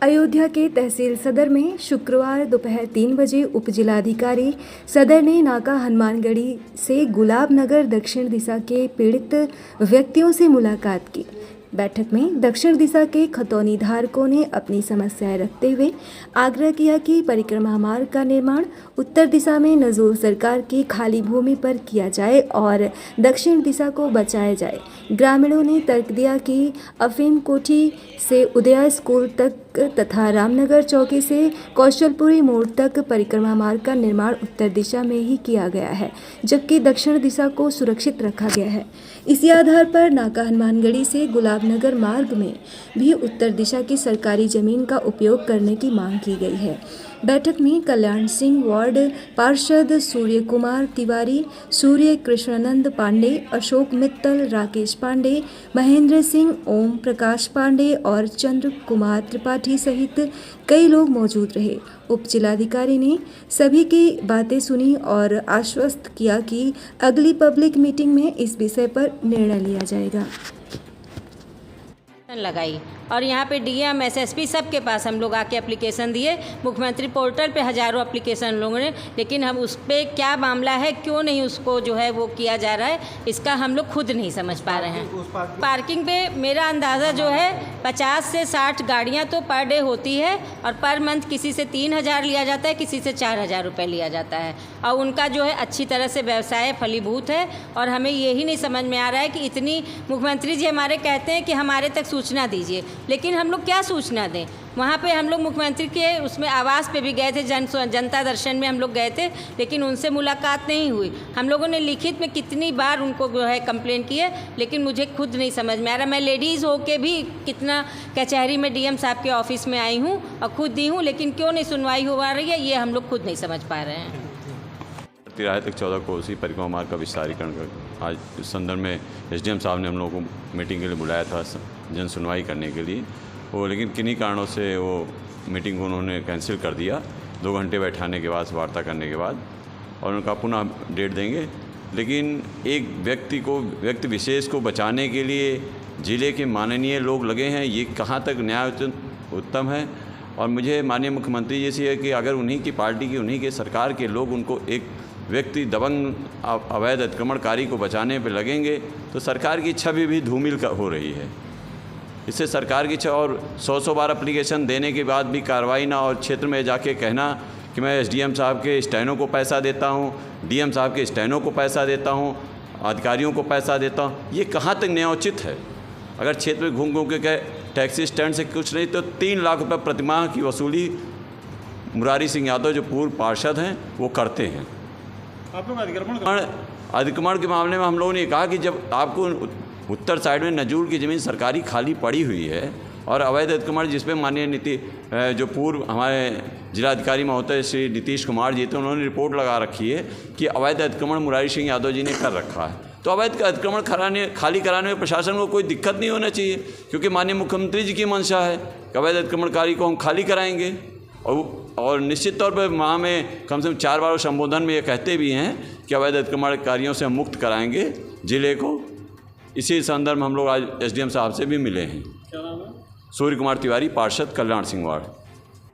अयोध्या के तहसील सदर में शुक्रवार दोपहर 3 बजे उप जिलाधिकारी सदर ने नाका हनुमानगढ़ी से गुलाब नगर दक्षिण दिशा के पीड़ित व्यक्तियों से मुलाकात की। बैठक में दक्षिण दिशा के खतौनी धारकों ने अपनी समस्याएं रखते हुए आग्रह किया कि परिक्रमा मार्ग का निर्माण उत्तर दिशा में नजूर सरकार की खाली भूमि पर किया जाए और दक्षिण दिशा को बचाया जाए। ग्रामीणों ने तर्क दिया कि अफीम कोठी से उदया स्कूल तक तथा रामनगर चौकी से कौशलपुरी मोड़ तक परिक्रमा मार्ग का निर्माण उत्तर दिशा में ही किया गया है, जबकि दक्षिण दिशा को सुरक्षित रखा गया है। इसी आधार पर नाका हनुमानगढ़ी से गुलाबनगर मार्ग में भी उत्तर दिशा की सरकारी जमीन का उपयोग करने की मांग की गई है। बैठक में कल्याण सिंह वार्ड पार्षद सूर्य कुमार तिवारी, सूर्य कृष्णानंद पांडे, अशोक मित्तल, राकेश पांडे, महेंद्र सिंह, ओम प्रकाश पांडे और चंद्र कुमार त्रिपाठी सहित कई लोग मौजूद रहे। उप जिलाधिकारी ने सभी की बातें सुनी और आश्वस्त किया कि अगली पब्लिक मीटिंग में इस विषय पर निर्णय लिया जाएगा। लगाई और यहाँ पे डीएम एसएसपी सबके पास हम लोग आके एप्लीकेशन दिए। मुख्यमंत्री पोर्टल पे हज़ारों एप्लीकेशन लोगों ने, लेकिन हम उस पे क्या मामला है, क्यों नहीं उसको जो है वो किया जा रहा है, इसका हम लोग खुद नहीं समझ पा रहे हैं। पार्किंग पे मेरा अंदाज़ा जो है 50 से 60 गाड़ियाँ तो पर डे होती है और पर मंथ किसी से 3,000 लिया जाता है, किसी से 4,000 रुपये लिया जाता है और उनका जो है अच्छी तरह से व्यवसाय फलीभूत है। और हमें यही नहीं समझ में आ रहा है कि इतनी मुख्यमंत्री जी हमारे कहते हैं कि हमारे तक सूचना दीजिए, लेकिन हम लोग क्या सूचना दें। वहाँ पे हम लोग मुख्यमंत्री के उसमें आवास पे भी गए थे, जनता दर्शन में हम लोग गए थे, लेकिन उनसे मुलाकात नहीं हुई। हम लोगों ने लिखित में कितनी बार उनको जो है कंप्लेन की है, लेकिन मुझे खुद नहीं समझ में आ रहा। मैं लेडीज़ होके भी कितना कचहरी में डीएम साहब के ऑफिस में आई हूँ और खुद दी हूँ, लेकिन क्यों नहीं सुनवाई हो रही है, ये हम लोग खुद नहीं समझ पा रहे हैं। तिराहे तक 14 कोसी परिक्रमा मार्ग का विस्तारीकरण कर आज इस संदर्भ में एसडीएम साहब ने हम लोगों को मीटिंग के लिए बुलाया था जन सुनवाई करने के लिए, वो लेकिन किन्हीं कारणों से वो मीटिंग को उन्होंने कैंसिल कर दिया। 2 घंटे बैठाने के बाद, वार्ता करने के बाद, और उनका पुनः डेट देंगे। लेकिन एक व्यक्ति विशेष को बचाने के लिए ज़िले के माननीय लोग लगे हैं, ये कहाँ तक न्याय उत्तम है। और मुझे माननीय मुख्यमंत्री जी से है कि अगर उन्हीं की पार्टी की, उन्हीं के सरकार के लोग उनको एक व्यक्ति दबंग अवैध अतिक्रमणकारी को बचाने पर लगेंगे तो सरकार की छवि भी धूमिल हो रही है। इससे सरकार की और 100 बार एप्लीकेशन देने के बाद भी कार्रवाई ना, और क्षेत्र में जाके कहना कि मैं एसडीएम साहब के स्टैनों को पैसा देता हूँ, डीएम साहब के स्टैनों को पैसा देता हूँ, अधिकारियों को पैसा देता हूँ, ये कहाँ तक न्यायोचित है। अगर क्षेत्र में घूम घूम के कहे टैक्सी स्टैंड से कुछ नहीं तो 3 लाख रुपये प्रतिमाह की वसूली मुरारी सिंह यादव जो पूर्व पार्षद हैं वो करते हैं। आप लोग अतिक्रमण के मामले में हम लोगों ने कहा कि जब आपको उत्तर साइड में नजूर की ज़मीन सरकारी खाली पड़ी हुई है और अवैध अतिक्रमण जिस पे माननीय जो पूर्व हमारे जिलाधिकारी महोदय श्री नीतीश कुमार जी थे, उन्होंने रिपोर्ट लगा रखी है कि अवैध अतिक्रमण मुरारी सिंह यादव जी ने कर रखा है। तो अवैध अतिक्रमण खाली कराने में प्रशासन को कोई दिक्कत नहीं होना चाहिए, क्योंकि माननीय मुख्यमंत्री जी की मंशा है कि अवैध अतिक्रमणकारी को हम खाली कराएंगे। और निश्चित तौर पर माह में कम से कम 4 बार संबोधन में ये कहते भी हैं कि अवैध अतिक्रमणकारियों से हम मुक्त कराएंगे ज़िले को। इसी संदर्भ में हम लोग आज एसडीएम साहब से भी मिले हैं। क्या नाम है? सूर्य कुमार तिवारी, पार्षद, कल्याण सिंह वार्ड।